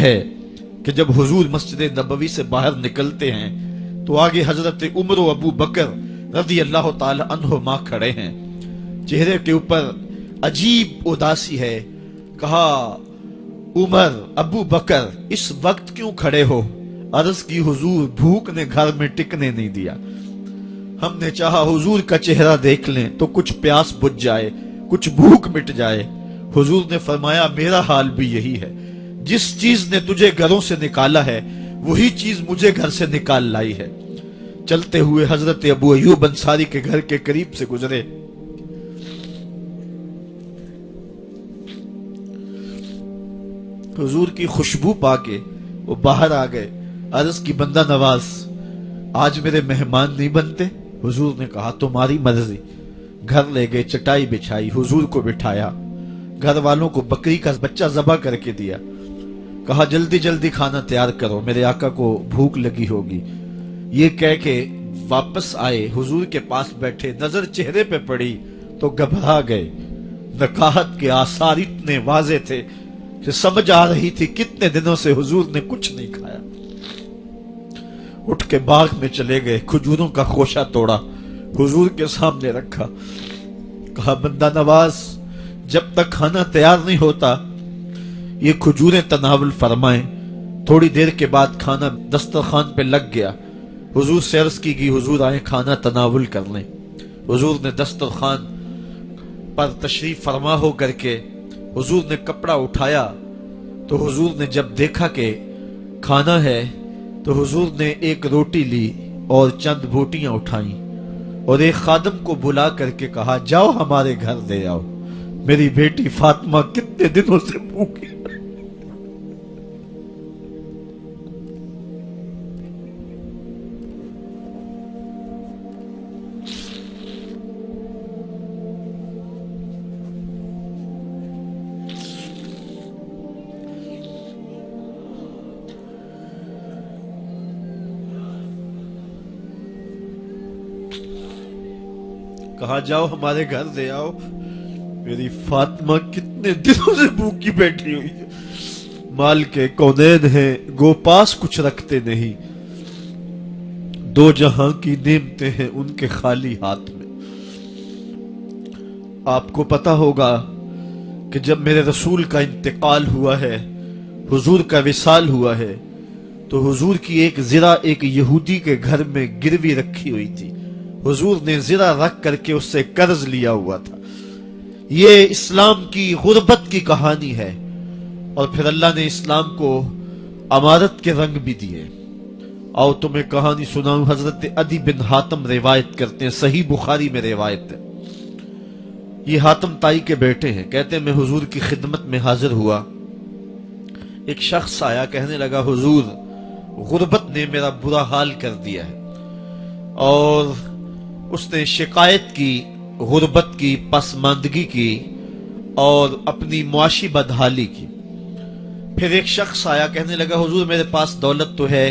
ہے کہ جب حضور مسجد نبوی سے باہر نکلتے ہیں تو آگے حضرت عمر و ابو بکر رضی اللہ تعالی عنہما کھڑے ہیں، چہرے کے اوپر عجیب اداسی ہے۔ کہا عمر ابو بکر اس وقت کیوں کھڑے ہو؟ عرض کی حضور بھوک نے گھر میں ٹکنے نہیں دیا، ہم نے چاہا حضور کا چہرہ دیکھ لیں تو کچھ پیاس بجھ جائے، کچھ بھوک مٹ جائے۔ حضور نے فرمایا میرا حال بھی یہی ہے، جس چیز نے تجھے گھروں سے نکالا ہے وہی چیز مجھے گھر سے نکال لائی ہے۔ چلتے ہوئے حضرت ابو ایوب انصاری کے گھر کے قریب سے گزرے، حضور کی خوشبو پا کے وہ باہر آ گئے۔ عرض کی بندہ نواز آج میرے مہمان نہیں بنتے؟ حضور نے کہا تمہاری مرضی۔ گھر لے گئے، چٹائی بچھائی، حضور کو بٹھایا، گھر والوں کو بکری کا بچہ ذبح کر کے دیا، کہا جلدی جلدی کھانا تیار کرو، میرے آقا کو بھوک لگی ہوگی۔ یہ کہہ کے واپس آئے، حضور کے پاس بیٹھے، نظر چہرے پہ پڑی تو گھبرا گئے۔ نکاحت کے آثار اتنے واضح تھے کہ سمجھ آ رہی تھی کتنے دنوں سے حضور نے کچھ نہیں کھایا۔ اٹھ کے باغ میں چلے گئے، کھجوروں کا خوشہ توڑا، حضور کے سامنے رکھا، کہا بندہ نواز جب تک کھانا تیار نہیں ہوتا یہ کھجوریں تناول فرمائیں۔ تھوڑی دیر کے بعد کھانا دسترخوان پہ لگ گیا، حضور سے عرض کی گئی حضور آئیں کھانا تناول کر لیں۔ حضور نے دسترخوان پر تشریف فرما ہو کر کے حضور نے کپڑا اٹھایا تو حضور نے جب دیکھا کہ کھانا ہے تو حضور نے ایک روٹی لی اور چند بوٹیاں اٹھائیں اور ایک خادم کو بلا کر کے کہا جاؤ ہمارے گھر دے آؤ، میری بیٹی فاطمہ کتنے دنوں سے بھوکی۔ کہا جاؤ ہمارے گھر دے آؤ، میری فاطمہ کتنے دنوں سے بھوکی بیٹھی ہوئی ہے۔ مال کے کونین ہیں گو پاس کچھ رکھتے نہیں، دو جہاں کی نعمتیں ہیں ان کے خالی ہاتھ میں۔ آپ کو پتا ہوگا کہ جب میرے رسول کا انتقال ہوا ہے، حضور کا وصال ہوا ہے، تو حضور کی ایک زرہ ایک یہودی کے گھر میں گروی رکھی ہوئی تھی، حضور نے زرہ رکھ کر کے اس سے قرض لیا ہوا تھا۔ یہ اسلام کی غربت کی کہانی ہے، اور پھر اللہ نے اسلام کو امارت کے رنگ بھی دیے۔ آؤ تمہیں کہانی سناؤں، حضرت عدی بن حاتم روایت کرتے ہیں، صحیح بخاری میں روایت ہے۔ یہ حاتم تائی کے بیٹے ہیں، کہتے ہیں میں حضور کی خدمت میں حاضر ہوا، ایک شخص آیا کہنے لگا حضور غربت نے میرا برا حال کر دیا ہے، اور اس نے شکایت کی غربت کی، پسماندگی کی اور اپنی معاشی بدحالی کی۔ پھر ایک شخص آیا کہنے لگا حضور میرے پاس دولت تو ہے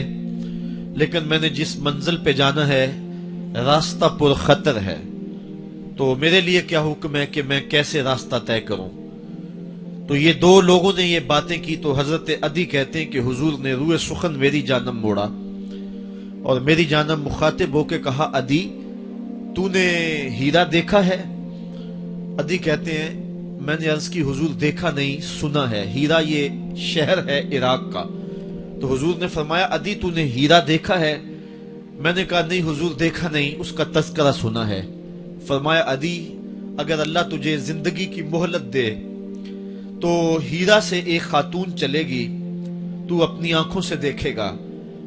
لیکن میں نے جس منزل پہ جانا ہے راستہ پر خطر ہے، تو میرے لیے کیا حکم ہے کہ میں کیسے راستہ طے کروں؟ تو یہ دو لوگوں نے یہ باتیں کی تو حضرت عدی کہتے ہیں کہ حضور نے روئے سخن میری جانب موڑا اور میری جانب مخاطب ہو کے کہا عدی تو نے ہیرا دیکھا ہے؟ عدی کہتے ہیں میں نے عرض کی حضور دیکھا نہیں، سنا ہے، ہیرا یہ شہر ہے عراق کا۔ تو حضور نے فرمایا عدی تو نے ہیرا دیکھا ہے؟ میں نے کہا نہیں حضور دیکھا نہیں، اس کا تذکرہ سنا ہے۔ فرمایا عدی اگر اللہ تجھے زندگی کی مہلت دے تو ہیرا سے ایک خاتون چلے گی، تو اپنی آنکھوں سے دیکھے گا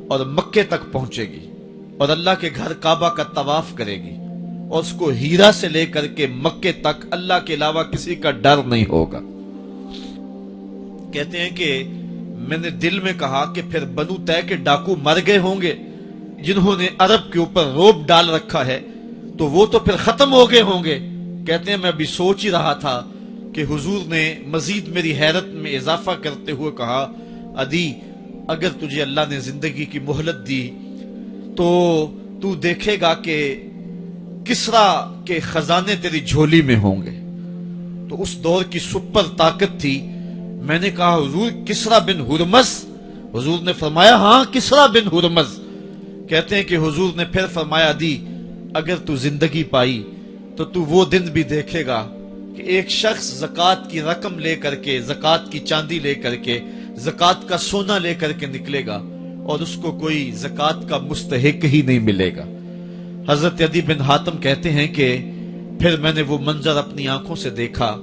اور مکے تک پہنچے گی اور اللہ کے گھر کعبہ کا طواف کرے گی، اور اس کو ہیرا سے لے کر کے مکے تک اللہ کے علاوہ کسی کا ڈر نہیں ہوگا۔ کہتے ہیں کہ میں نے دل میں کہا کہ پھر بنو طے کے ڈاکو مر گئے ہوں گے جنہوں نے عرب کے اوپر روب ڈال رکھا ہے، تو وہ تو پھر ختم ہو گئے ہوں گے۔ کہتے ہیں میں ابھی سوچ ہی رہا تھا کہ حضور نے مزید میری حیرت میں اضافہ کرتے ہوئے کہا عدی اگر تجھے اللہ نے زندگی کی مہلت دی تو تو دیکھے گا کہ کسرا کے خزانے تیری جھولی میں ہوں گے۔ تو اس دور کی سپر طاقت تھی۔ میں نے کہا حضور کسرا بن ہرمز حضور نے فرمایا ہاں کسرا بن ہرمز. کہتے ہیں کہ حضور نے پھر فرمایا دی اگر تو زندگی پائی تو تو وہ دن بھی دیکھے گا کہ ایک شخص زکوٰۃ کی رقم لے کر کے، زکوٰۃ کی چاندی لے کر کے، زکوٰۃ کا سونا لے کر کے نکلے گا اور اس کو کوئی زکوٰۃ کا مستحق ہی نہیں ملے گا. حضرت عدی بن حاتم کہتے ہیں کہ پھر میں نے وہ منظر اپنی آنکھوں سے دیکھا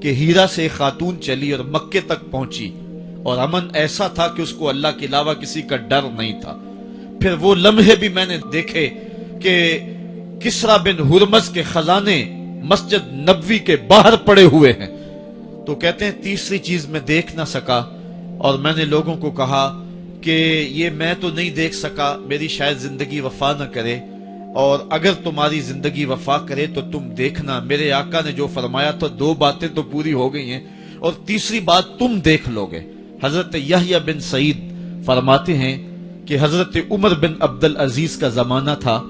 کہ ہیرا سے ایک خاتون چلی اور مکے تک پہنچی اور امن ایسا تھا کہ اس کو اللہ کے علاوہ کسی کا ڈر نہیں تھا. پھر وہ لمحے بھی میں نے دیکھے کہ کسرا بن ہرمز کے خزانے مسجد نبوی کے باہر پڑے ہوئے ہیں. تو کہتے ہیں تیسری چیز میں دیکھ نہ سکا اور میں نے لوگوں کو کہا کہ یہ میں تو نہیں دیکھ سکا، میری شاید زندگی وفا نہ کرے، اور اگر تمہاری زندگی وفا کرے تو تم دیکھنا میرے آقا نے جو فرمایا تو 2 باتیں تو پوری ہو گئی ہیں اور تیسری بات تم دیکھ لو گے. حضرت یحییٰ بن سعید فرماتے ہیں کہ حضرت عمر بن عبدالعزیز کا زمانہ تھا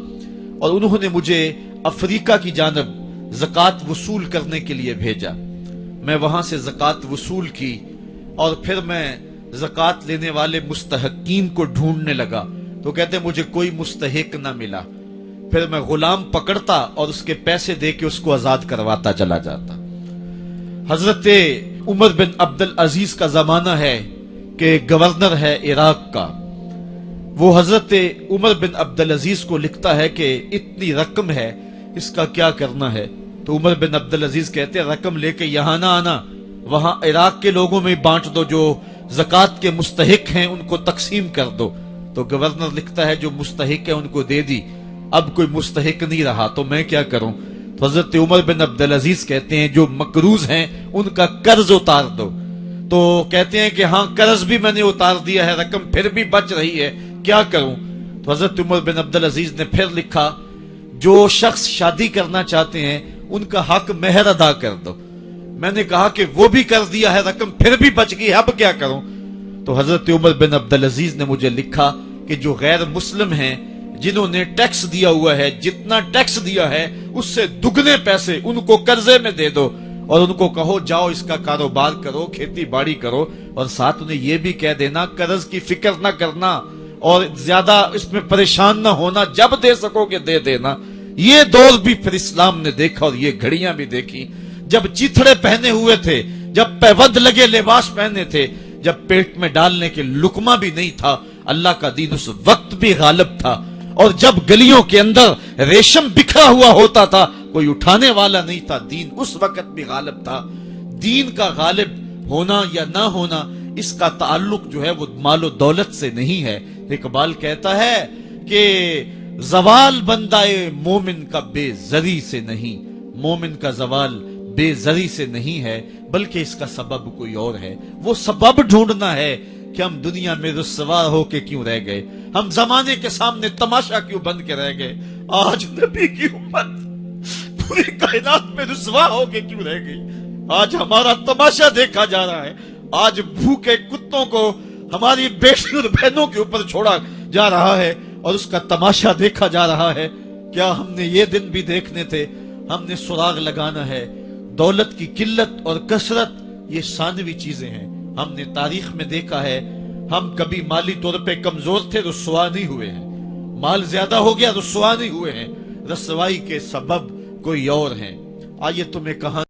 اور انہوں نے مجھے افریقہ کی جانب زکوٰۃ وصول کرنے کے لیے بھیجا. میں وہاں سے زکوٰۃ وصول کی اور پھر میں زکوٰۃ لینے والے مستحقین کو ڈھونڈنے لگا. تو کہتے مجھے کوئی مستحق نہ ملا. پھر میں غلام پکڑتا اور اس کے پیسے دے کے اس کو آزاد کرواتا چلا جاتا. حضرت عمر بن عبدالعزیز کا زمانہ ہے کہ گورنر ہے عراق کا. وہ حضرت عمر بن عبدالعزیز کو لکھتا ہے کہ اتنی رقم ہے، اس کا کیا کرنا ہے؟ تو عمر بن عبدالعزیز کہتے ہیں رقم لے کے یہاں نہ آنا، وہاں عراق کے لوگوں میں بانٹ دو، جو زکوٰۃ کے مستحق ہیں ان کو تقسیم کر دو. تو گورنر لکھتا ہے جو مستحق ہے ان کو دے دی، اب کوئی مستحق نہیں رہا تو میں کیا کروں؟ تو حضرت عمر بن عبدالعزیز کہتے ہیں جو مقروض ہیں ان کا قرض اتار دو. تو کہتے ہیں کہ ہاں قرض بھی میں نے اتار دیا ہے، رقم پھر بھی بچ رہی ہے، کیا کروں؟ تو حضرت عمر بن عبدالعزیز نے پھر لکھا جو شخص شادی کرنا چاہتے ہیں ان کا حق مہر ادا کر دو. میں نے کہا کہ وہ بھی کر دیا ہے، رقم پھر بھی بچ گئی، اب کیا کروں؟ تو حضرت عمر بن عبدالعزیز نے مجھے لکھا کہ جو غیر مسلم ہیں جنہوں نے ٹیکس دیا ہوا ہے، جتنا ٹیکس دیا ہے اس سے دگنے پیسے ان کو قرضے میں دے دو اور ان کو کہو جاؤ اس کا کاروبار کرو، کھیتی باڑی کرو، اور ساتھ انہیں یہ بھی کہہ دینا قرض کی فکر نہ کرنا اور زیادہ اس میں پریشان نہ ہونا، جب دے سکو گے دے دینا. یہ دور بھی پھر اسلام نے دیکھا اور یہ گھڑیاں بھی دیکھی جب چیتھڑے پہنے ہوئے تھے، جب پیود لگے لباس پہنے تھے، جب پیٹ میں ڈالنے کے لقمہ بھی نہیں تھا. اللہ کا دین اس وقت بھی غالب تھا، اور جب گلیوں کے اندر ریشم بکھرا ہوا ہوتا تھا کوئی اٹھانے والا نہیں تھا، دین اس وقت بھی غالب تھا. دین کا غالب ہونا یا نہ ہونا اس کا تعلق جو ہے وہ مال و دولت سے نہیں ہے. اقبال کہتا ہے کہ زوال بندہ مومن کا بے زری سے نہیں، مومن کا زوال بے زری سے نہیں ہے بلکہ اس کا سبب کوئی اور ہے. وہ سبب ڈھونڈنا ہے کہ ہم دنیا میں رسوا ہو کے کیوں رہ گئے، ہم زمانے کے سامنے تماشا کیوں بن کے رہ گئے. آج نبی کی امت پوری کائنات میں رسوا ہو کے کیوں رہ گئی. آج ہمارا تماشا دیکھا جا رہا ہے، آج بھوکے کتوں کو ہماری بیٹی اور بہنوں کے اوپر چھوڑا جا رہا ہے اور اس کا تماشا دیکھا جا رہا ہے. کیا ہم نے یہ دن بھی دیکھنے تھے؟ ہم نے سراغ لگانا ہے. دولت کی قلت اور کثرت یہ ثانوی چیزیں ہیں. ہم نے تاریخ میں دیکھا ہے ہم کبھی مالی طور پہ کمزور تھے، رسوا نہیں ہوئے ہیں. مال زیادہ ہو گیا، رسوا نہیں ہوئے ہیں. رسوائی کے سبب کوئی اور ہیں. آئیے تمہیں کہاں